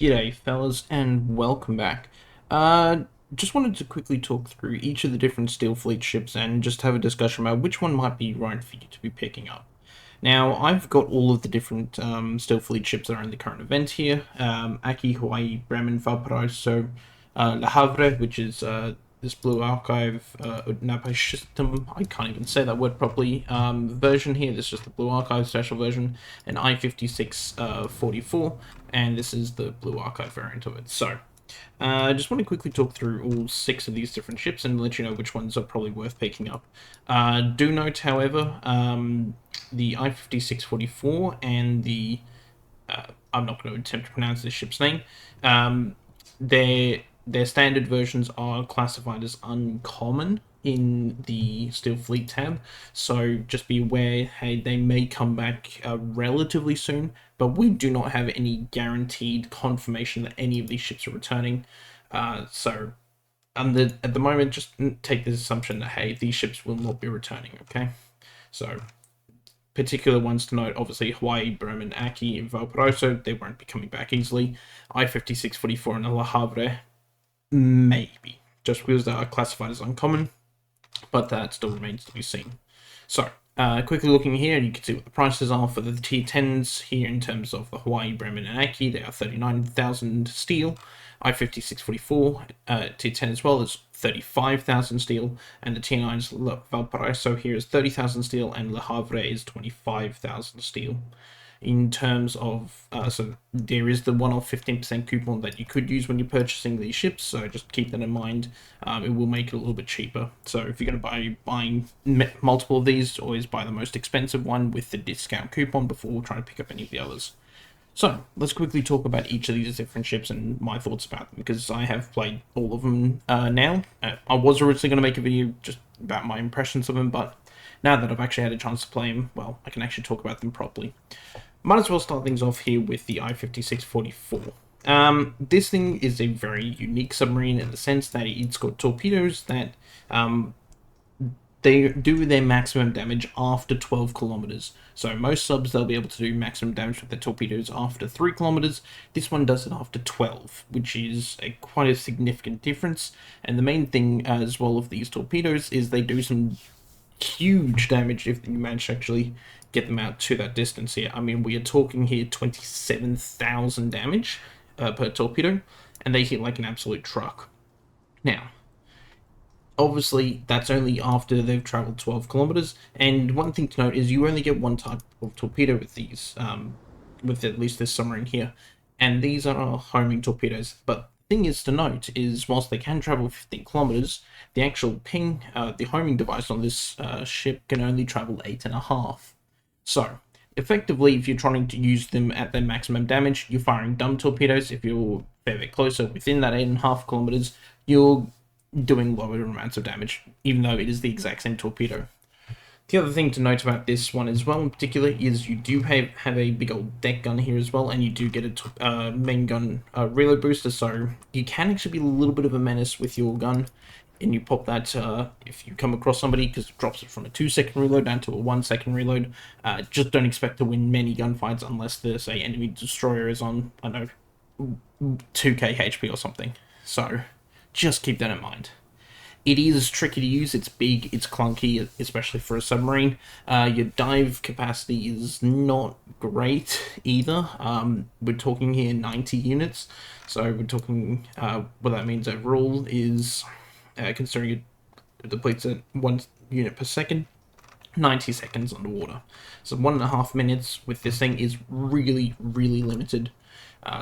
G'day, fellas, and welcome back. Uh, just wanted to quickly talk through each of the different Steel Fleet ships and just have a discussion about which one might be right for you to be picking up. Now, I've got all of the different Steel Fleet ships that are in the current event here. Aki, Hawaii, Bremen, Valparaiso, Le Havre, which is this Blue Archive, Utnapishtim, I can't even say that word properly, version here. This is just the Blue Archive special version, and I-5644, and this is the Blue Archive variant of it. So, I just want to quickly talk through all six of these different ships and let you know which ones are probably worth picking up. Do note, however, the I-5644 and the I'm not going to attempt to pronounce this ship's name. Their standard versions are classified as uncommon in the Steel Fleet tab, so just be aware, hey, they may come back relatively soon, but we do not have any guaranteed confirmation that any of these ships are returning. So at the moment, just take this assumption that, hey, these ships will not be returning, okay? So particular ones to note, obviously Hawaii, Bremen, Aki, and Valparaiso, they won't be coming back easily. I-5644 and Le Havre, maybe, just because they are classified as uncommon, but that still remains to be seen. So, quickly looking here, you can see what the prices are for the tier 10s here in terms of the Hawaii, Bremen, and Aki. They are 39,000 steel. I-5644 tier 10 as well is 35,000 steel, and the tier 9's Valparaiso here is 30,000 steel, and Le Havre is 25,000 steel. In terms of, so there is the one-off 15% coupon that you could use when you're purchasing these ships, so just keep that in mind. It will make it a little bit cheaper. So if you're going to be buying multiple of these, always buy the most expensive one with the discount coupon before trying to pick up any of the others. So let's quickly talk about each of these different ships and my thoughts about them, because I have played all of them now. I was originally going to make a video just about my impressions of them, but now that I've actually had a chance to play them, well, I can actually talk about them properly. Might as well start things off here with the I-5644. This thing is a very unique submarine in the sense that it's got torpedoes that they do their maximum damage after 12 kilometers. So most subs, they'll be able to do maximum damage with their torpedoes after 3 kilometers. This one does it after 12, which is quite a significant difference. And the main thing as well of these torpedoes is they do some huge damage if you manage to actually get them out to that distance here. I mean, we are talking here 27,000 damage per torpedo, and they hit like an absolute truck. Now, obviously, that's only after they've traveled 12 kilometers, and one thing to note is you only get one type of torpedo with these, with at least this submarine here, and these are homing torpedoes. But the thing is to note is, whilst they can travel 15 kilometers, the actual ping, the homing device on this ship can only travel 8.5. So, effectively, if you're trying to use them at their maximum damage, you're firing dumb torpedoes. If you're a fair bit closer within that 8.5 kilometers, you're doing lower amounts of damage, even though it is the exact same torpedo. The other thing to note about this one as well in particular is you do have a big old deck gun here as well, and you do get a main gun reload booster, so you can actually be a little bit of a menace with your gun, and you pop that if you come across somebody, because it drops it from a 2-second reload down to a 1-second reload. Just don't expect to win many gunfights unless the, say, enemy destroyer is on, I don't know, 2k HP or something. So just keep that in mind. It is tricky to use, it's big, it's clunky, especially for a submarine. Your dive capacity is not great either. We're talking here 90 units, so we're talking, what that means overall is, considering it depletes at 1 unit per second, 90 seconds underwater. So 1.5 minutes with this thing is really, really limited.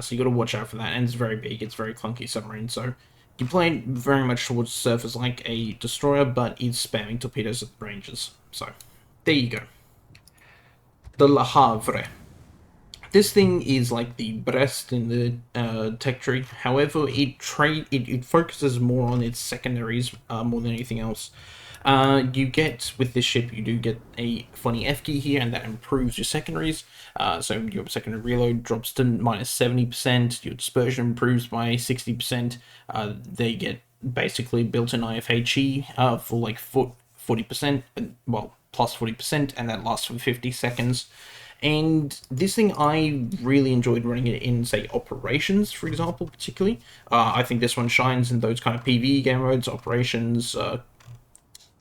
So you got to watch out for that, and it's very big, it's very clunky submarine, so you play it very much towards the surface like a destroyer, but it's spamming torpedoes at the ranges. So, there you go. The Le Havre. This thing is like the Brest in the tech tree. However, it focuses more on its secondaries more than anything else. You get, with this ship, you do get a funny F key here, and that improves your secondaries. So your secondary reload drops to -70%, your dispersion improves by 60%, they get basically built-in IFHE for like 40%, well, plus 40%, and that lasts for 50 seconds. And this thing, I really enjoyed running it in, say, operations, for example, particularly. I think this one shines in those kind of PvE game modes, operations,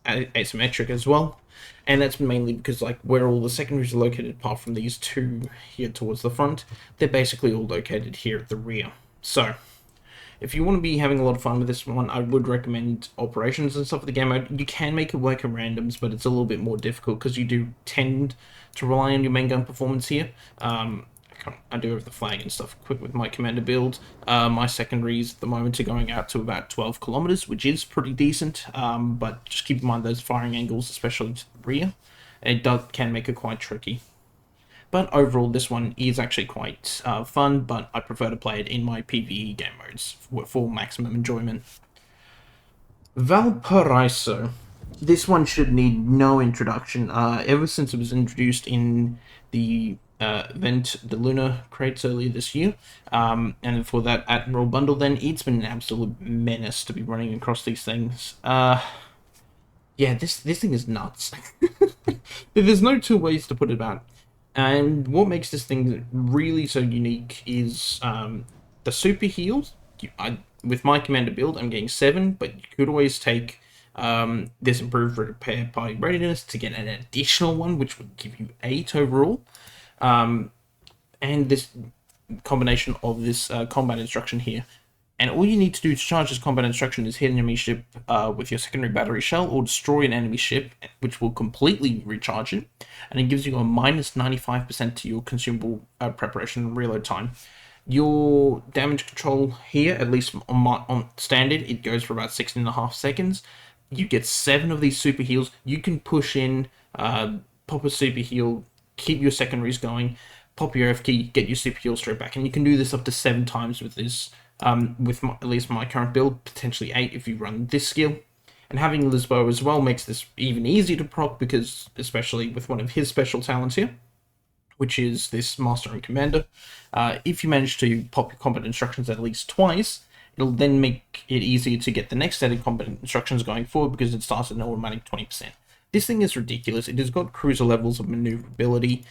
asymmetric as well. And that's mainly because, like, where all the secondaries are located, apart from these two here towards the front, they're basically all located here at the rear. So, if you want to be having a lot of fun with this one, I would recommend operations and stuff for the game mode. You can make it work in randoms, but it's a little bit more difficult because you do tend to rely on your main gun performance here. I do have the flag and stuff quick with my commander build. My secondaries at the moment are going out to about 12 kilometers, which is pretty decent. But just keep in mind those firing angles, especially to the rear. It can make it quite tricky. But overall, this one is actually quite fun, but I prefer to play it in my PvE game modes for maximum enjoyment. Valparaiso. This one should need no introduction. Ever since it was introduced in the event, the Lunar crates earlier this year, and for that Admiral bundle, then it's been an absolute menace to be running across these things. Yeah, this thing is nuts. There's no two ways to put it about. And what makes this thing really so unique is the super heals. With my commander build, I'm getting 7, but you could always take this improved repair party readiness to get an additional one, which would give you 8 overall. And this combination of this combat instruction here. And all you need to do to charge this combat instruction is hit an enemy ship with your secondary battery shell or destroy an enemy ship, which will completely recharge it. And it gives you a minus 95% to your consumable preparation and reload time. Your damage control here, at least on standard, it goes for about 16.5 seconds. You get 7 of these super heals. You can push in, pop a super heal, keep your secondaries going, pop your F key, get your super heal straight back. And you can do this up to 7 times with this. At least my current build, potentially 8 if you run this skill. And having Lisboa as well makes this even easier to proc, because especially with one of his special talents here, which is this Master and Commander, if you manage to pop your combat instructions at least twice, it'll then make it easier to get the next set of combat instructions going forward, because it starts at an automatic 20%. This thing is ridiculous. It has got cruiser levels of maneuverability.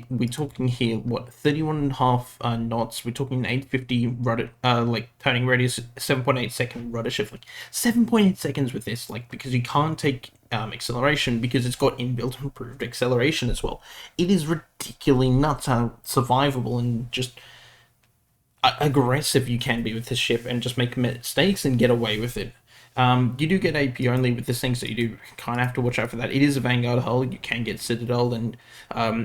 We're talking here, what, 31.5 knots. We're talking 850 rudder, like turning radius, 7.8 second rudder shift. Like 7.8 seconds with this, like, because you can't take acceleration because it's got inbuilt improved acceleration as well. It is ridiculously nuts how survivable and just aggressive you can be with this ship and just make mistakes and get away with it. You do get AP only with this thing, so you do kind of have to watch out for that. It is a Vanguard hull. You can get Citadel, and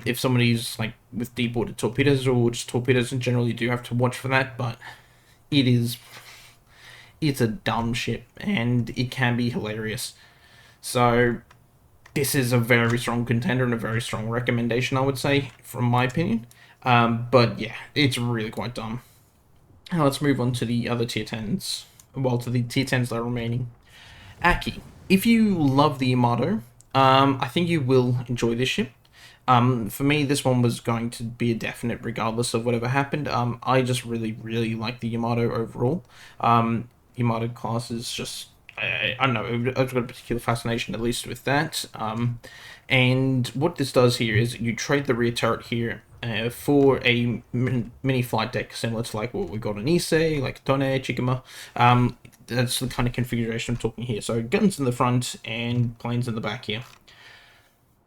if somebody's like with deep water torpedoes or just torpedoes in general, you do have to watch for that. But it's a dumb ship, and it can be hilarious. So this is a very strong contender and a very strong recommendation, I would say, from my opinion. But yeah, it's really quite dumb. Now let's move on to the other tier 10s. Well, to the tier 10s that are remaining. Aki. If you love the Yamato, I think you will enjoy this ship. For me, this one was going to be a definite regardless of whatever happened. I just really, really like the Yamato overall. Yamato class is just, I don't know, I've got a particular fascination at least with that. And what this does here is you trade the rear turret here for a mini flight deck similar to like what we got in Issei, like Tone, Chikuma. That's the kind of configuration I'm talking here. So guns in the front and planes in the back here.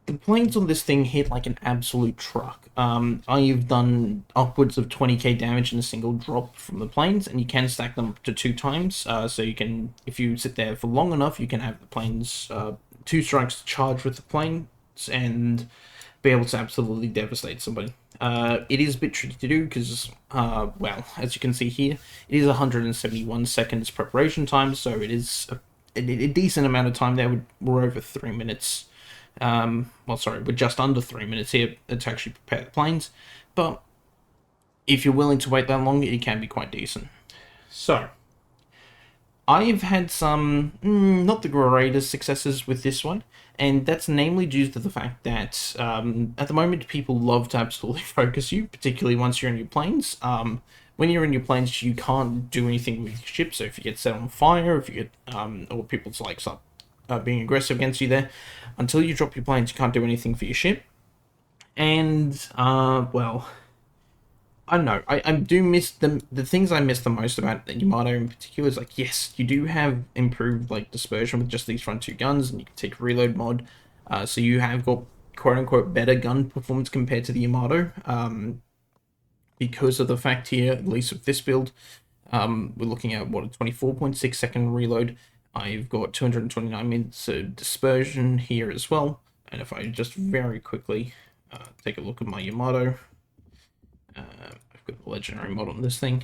The planes on this thing hit like an absolute truck. I've done upwards of 20k damage in a single drop from the planes, and you can stack them up to 2 times. So you can, if you sit there for long enough, you can have the planes 2 strikes charge with the planes and be able to absolutely devastate somebody. It is a bit tricky to do because, well, as you can see here, it is 171 seconds preparation time, so it is a decent amount of time there. We're over 3 minutes. Well, sorry, we're just under 3 minutes here to actually prepare the planes, but if you're willing to wait that long, it can be quite decent. So, I've had some, not the greatest successes with this one, and that's namely due to the fact that at the moment people love to absolutely focus you, particularly once you're in your planes. When you're in your planes, you can't do anything with your ship, so if you get set on fire, if you get, or people's like being aggressive against you there, until you drop your planes, you can't do anything for your ship. And well, I don't know. I do miss the things I miss the most about the Yamato in particular is like, yes, you do have improved like dispersion with just these front two guns, and you can take reload mod, so you have got quote unquote better gun performance compared to the Yamato. Because of the fact here, at least with this build, we're looking at what, a 24.6 second reload. I've got 229 minutes of dispersion here as well. And if I just very quickly take a look at my Yamato, I've got the legendary mod on this thing.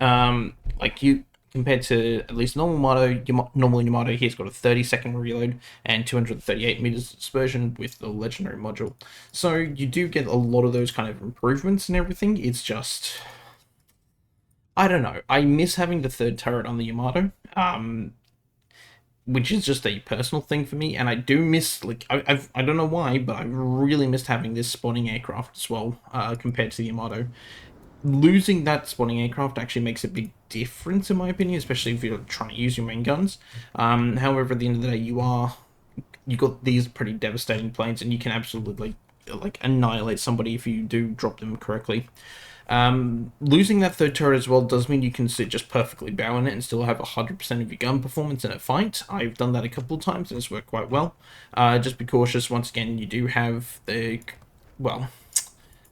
Like you, compared to at least normal Yamato, here's got a 30 second reload and 238 meters dispersion with the legendary module. So you do get a lot of those kind of improvements and everything. It's just, I don't know. I miss having the third turret on the Yamato, which is just a personal thing for me, and I do miss, like, I don't know why, but I really missed having this spawning aircraft as well, compared to the Yamato. Losing that spawning aircraft actually makes a big difference in my opinion, especially if you're trying to use your main guns. However, at the end of the day, you got these pretty devastating planes, and you can absolutely like annihilate somebody if you do drop them correctly. Losing that third turret as well does mean you can sit just perfectly bow in it and still have 100% of your gun performance in a fight. I've done that a couple of times and it's worked quite well. Just be cautious. Once again, you do have the, well,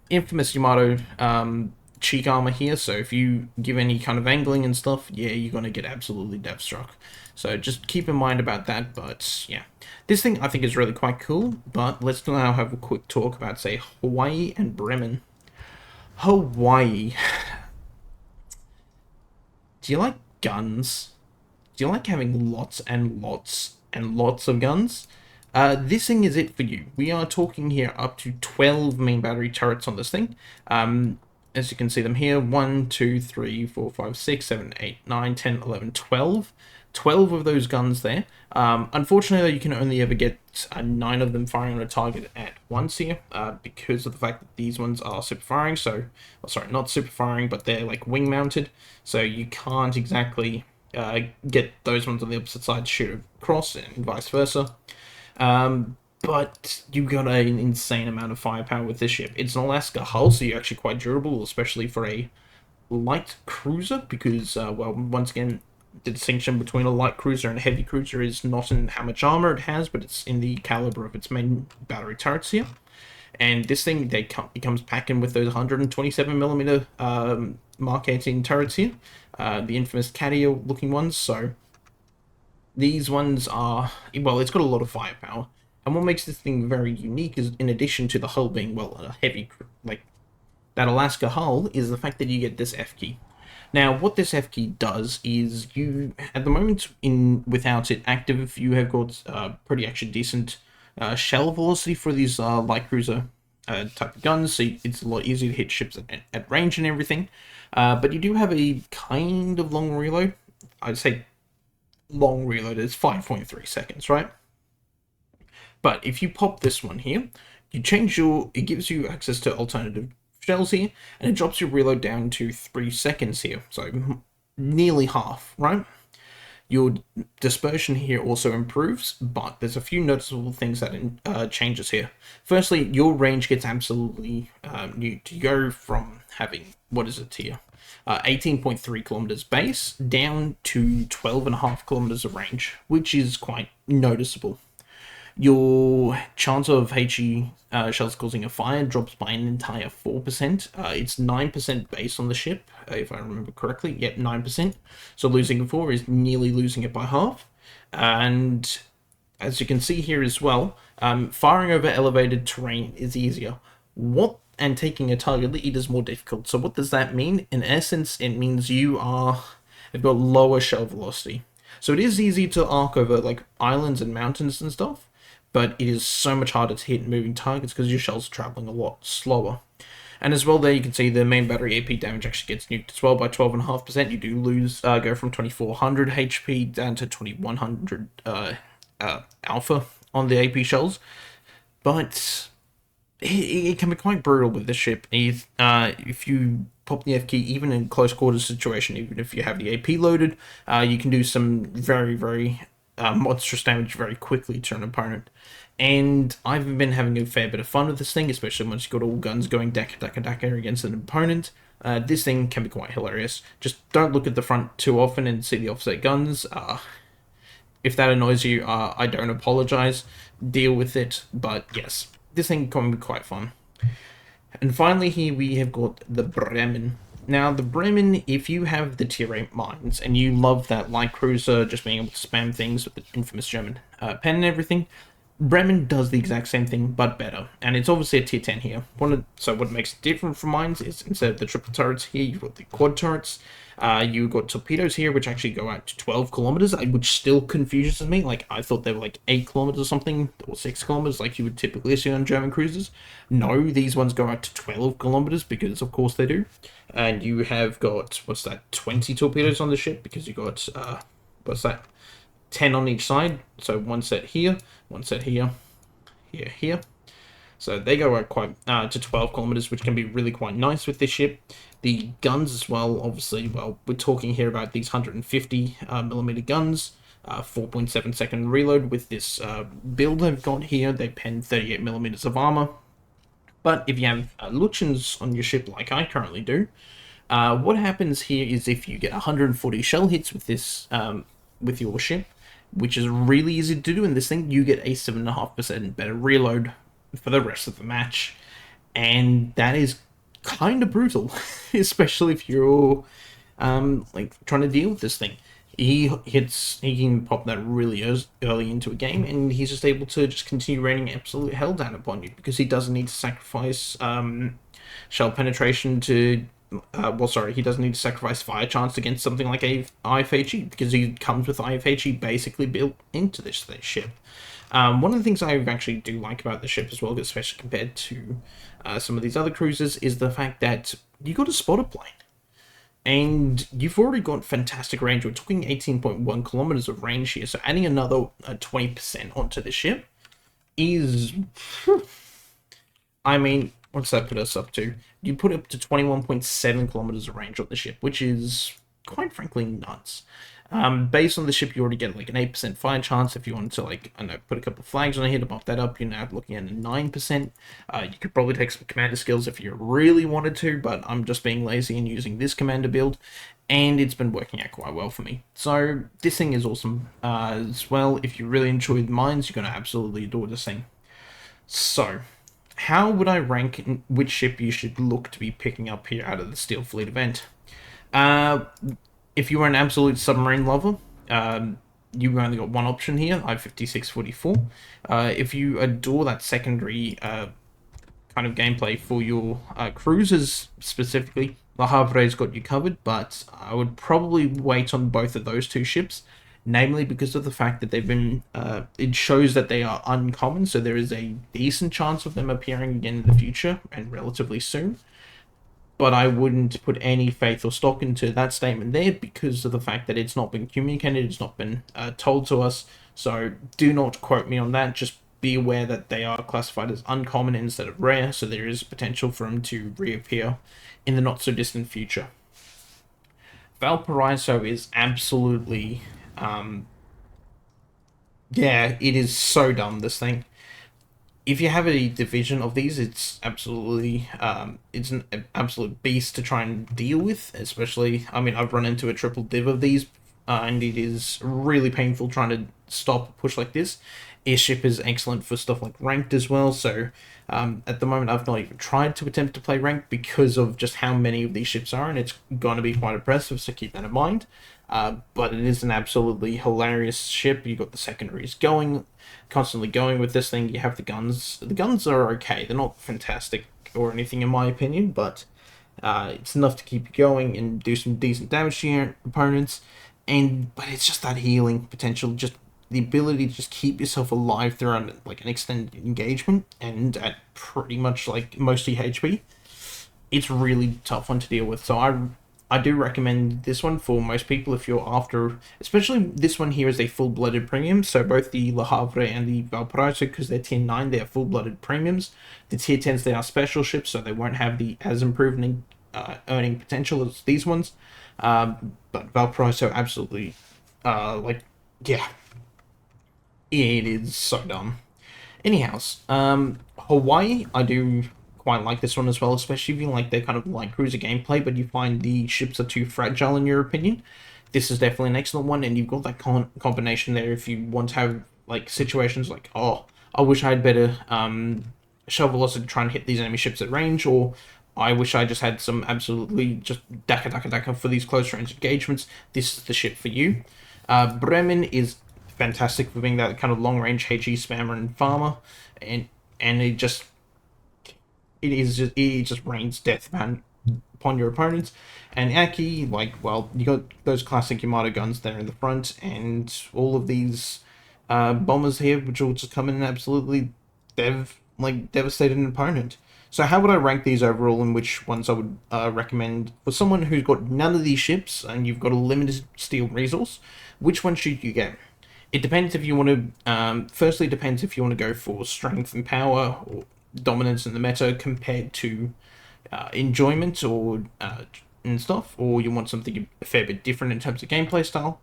infamous Yamato cheek armor here, so if you give any kind of angling and stuff, yeah, you're gonna get absolutely death struck. So just keep in mind about that. But yeah, this thing I think is really quite cool. But let's now have a quick talk about, say, Hawaii and Bremen. Hawaii. Do you like guns? Do you like having lots and lots and lots of guns? This thing is it for you. We are talking here up to 12 main battery turrets on this thing. As you can see them here, 1, 2, 3, 4, 5, 6, 7, 8, 9, 10, 11, 12. 12 of those guns there. Unfortunately, you can only ever get 9 of them firing on a target at once here, because of the fact that these ones are super firing. So, oh, sorry, not super firing, but they're like wing mounted. So you can't exactly get those ones on the opposite side to shoot across, and vice versa. But you got an insane amount of firepower with this ship. It's an Alaska hull, so you're actually quite durable, especially for a light cruiser, because, well, once again, the distinction between a light cruiser and a heavy cruiser is not in how much armor it has, but it's in the caliber of its main battery turrets here. And this thing, it comes packing with those 127mm Mark 18 turrets here, the infamous Cadia looking ones. So these ones are, well, it's got a lot of firepower. And what makes this thing very unique is, in addition to the hull being, well, a heavy, like that Alaska hull, is the fact that you get this F key. Now, what this F key does is, you, at the moment, without it active, you have got pretty actually decent shell velocity for these light cruiser type of guns, so it's a lot easier to hit ships at range and everything. But you do have a kind of long reload. I'd say long reload is 5.3 seconds, right? But if you pop this one here, you change it gives you access to alternative shells here, and it drops your reload down to 3 seconds here, so nearly half, right? Your dispersion here also improves, but there's a few noticeable things that changes here. Firstly, your range gets absolutely new. You go from having, what is it here, 18.3 kilometers base down to 12.5 kilometers of range, which is quite noticeable. Your chance of HE shells causing a fire drops by an entire 4%. It's 9% base on the ship, if I remember correctly. Yep, 9%. So losing a 4 is nearly losing it by half. And as you can see here as well, firing over elevated terrain is easier. And taking a target lead is more difficult. So what does that mean? In essence, it means you've got lower shell velocity. So it is easy to arc over like islands and mountains and stuff, but it is so much harder to hit moving targets because your shells are traveling a lot slower. And as well, there you can see the main battery AP damage actually gets nuked as well by 12.5%. You do lose, go from 2400 HP down to 2100 alpha on the AP shells. But it can be quite brutal with this ship. If you pop the F key, even in close quarters situation, even if you have the AP loaded, you can do some very, very monstrous damage very quickly to an opponent. And I've been having a fair bit of fun with this thing, especially once you've got all guns going daka against an opponent. This thing can be quite hilarious. Just don't look at the front too often and see the offset guns. If that annoys you, I don't apologize. Deal with it. But yes, this thing can be quite fun. And finally, here we have got the Bremen. Now, the Bremen, if you have the tier 8 mines and you love that light cruiser, just being able to spam things with the infamous German pen and everything, Bremen does the exact same thing, but better. And it's obviously a tier 10 here. So what makes it different from mines is instead of the triple turrets here, you've got the quad turrets. You've got torpedoes here, which actually go out to 12 kilometers, which still confuses me. Like, I thought they were like 8 kilometers or something, or 6 kilometers, like you would typically see on German cruisers. No, these ones go out to 12 kilometers, because of course they do. And you have got, 20 torpedoes on the ship, because you got, 10 on each side. So one set here, here. So they go out quite to 12 kilometers, which can be really quite nice with this ship. The guns as well, obviously, well, we're talking here about these 150 millimeter guns, 4.7 second reload with this build they've got here. They pen 38 millimeters of armor. But if you have Lutyens on your ship like I currently do, what happens here is if you get 140 shell hits with this, with your ship, which is really easy to do in this thing, you get a 7.5% better reload for the rest of the match. And that is kind of brutal, especially if you're like trying to deal with this thing. He can pop that really early into a game, and he's just able to just continue raining absolute hell down upon you because he doesn't need to sacrifice shell penetration to. He doesn't need to sacrifice fire chance against something like a IFHE because he comes with IFHE basically built into this ship. One of the things I actually do like about the ship as well, especially compared to some of these other cruisers, is the fact that you got a spotter plane. And you've already got fantastic range. We're talking 18.1 kilometers of range here, so adding another 20% onto the ship is... I mean, what's that put us up to? You put it up to 21.7 kilometers of range on the ship, which is quite frankly nuts. Based on the ship, you already get like an 8% fire chance. If you wanted to, like, I don't know, put a couple of flags on here to bump that up, you're now looking at a 9%. You could probably take some commander skills if you really wanted to, but I'm just being lazy and using this commander build, and it's been working out quite well for me. So this thing is awesome as well. If you really enjoy the mines, you're going to absolutely adore this thing. So, how would I rank which ship you should look to be picking up here out of the Steel Fleet event? If you are an absolute submarine lover, you've only got one option here, I-5644. If you adore that secondary kind of gameplay for your cruisers specifically, Le Havre's got you covered, but I would probably wait on both of those two ships, namely because of the fact that they've been, it shows that they are uncommon, so there is a decent chance of them appearing again in the future, and relatively soon. But I wouldn't put any faith or stock into that statement there because of the fact that it's not been communicated, it's not been told to us. So do not quote me on that. Just be aware that they are classified as uncommon instead of rare, so there is potential for them to reappear in the not so distant future. Valparaiso is absolutely, yeah, it is so dumb, this thing. If you have a division of these, it's absolutely, it's an absolute beast to try and deal with, especially, I mean, I've run into a triple div of these, and it is really painful trying to stop a push like this. Airship is excellent for stuff like ranked as well, so at the moment I've not even tried to attempt to play ranked because of just how many of these ships are, and it's going to be quite oppressive, so keep that in mind. But it is an absolutely hilarious ship. You've got the secondaries going, constantly going with this thing. You have the guns. The guns are okay. They're not fantastic or anything in my opinion, but it's enough to keep you going and do some decent damage to your opponents. But it's just that healing potential, just the ability to just keep yourself alive throughout like an extended engagement and at pretty much like most HP. It's really tough one to deal with. So I do recommend this one for most people if you're after, especially this one here is a full-blooded premium, so both the Le Havre and the Valparaiso, because they're tier 9, they are full-blooded premiums. The tier 10s, they are special ships, so they won't have the as improved earning potential as these ones. But Valparaiso absolutely, like, yeah, it is so dumb. Anyhows, Hawaii, I do quite like this one as well, especially if you like the kind of light cruiser gameplay, but you find the ships are too fragile in your opinion. This is definitely an excellent one, and you've got that combination there if you want to have like situations like, oh, I wish I had better shell velocity to try and hit these enemy ships at range, or I wish I just had some absolutely just daka daka daka for these close range engagements. This is the ship for you. Bremen is fantastic for being that kind of long range HE spammer and farmer, and it just rains death upon your opponents. And Aki, like, well, you got those classic Yamato guns there in the front, and all of these bombers here, which will just come in and absolutely devastate an opponent. So how would I rank these overall, and which ones I would recommend for someone who's got none of these ships and you've got a limited steel resource? Which one should you get? It depends if you want to. Firstly, it depends if you want to go for strength and power or dominance in the meta compared to enjoyment or and stuff, or you want something a fair bit different in terms of gameplay style.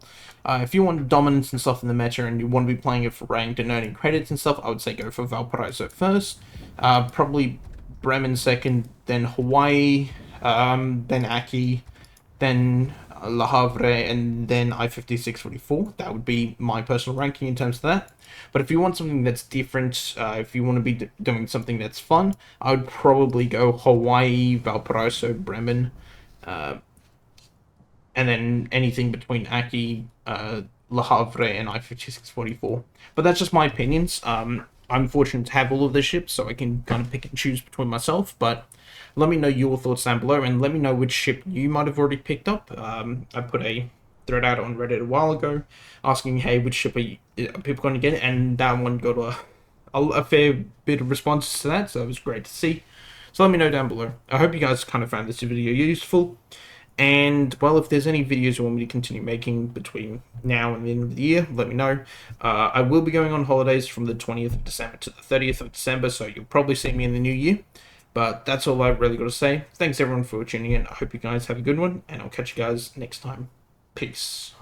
If you want dominance and stuff in the meta and you want to be playing it for ranked and earning credits and stuff, I would say go for Valparaiso first. Probably Bremen second, then Hawaii, then Aki, then Le Havre, and then I-5644. That would be my personal ranking in terms of that. But if you want something that's different, if you want to be doing something that's fun, I would probably go Hawaii, Valparaiso, Bremen, and then anything between Aki, Le Havre, and I-5644. But that's just my opinions. I'm fortunate to have all of the ships, so I can kind of pick and choose between myself. But let me know your thoughts down below, and let me know which ship you might have already picked up. I put a thread out on Reddit a while ago, asking, hey, which ship are people going to get? And that one got a fair bit of responses to that, so it was great to see. So let me know down below. I hope you guys kind of found this video useful. And, well, if there's any videos you want me to continue making between now and the end of the year, let me know. I will be going on holidays from the 20th of December to the 30th of December, so you'll probably see me in the new year. But that's all I've really got to say. Thanks, everyone, for tuning in. I hope you guys have a good one, and I'll catch you guys next time. Peace.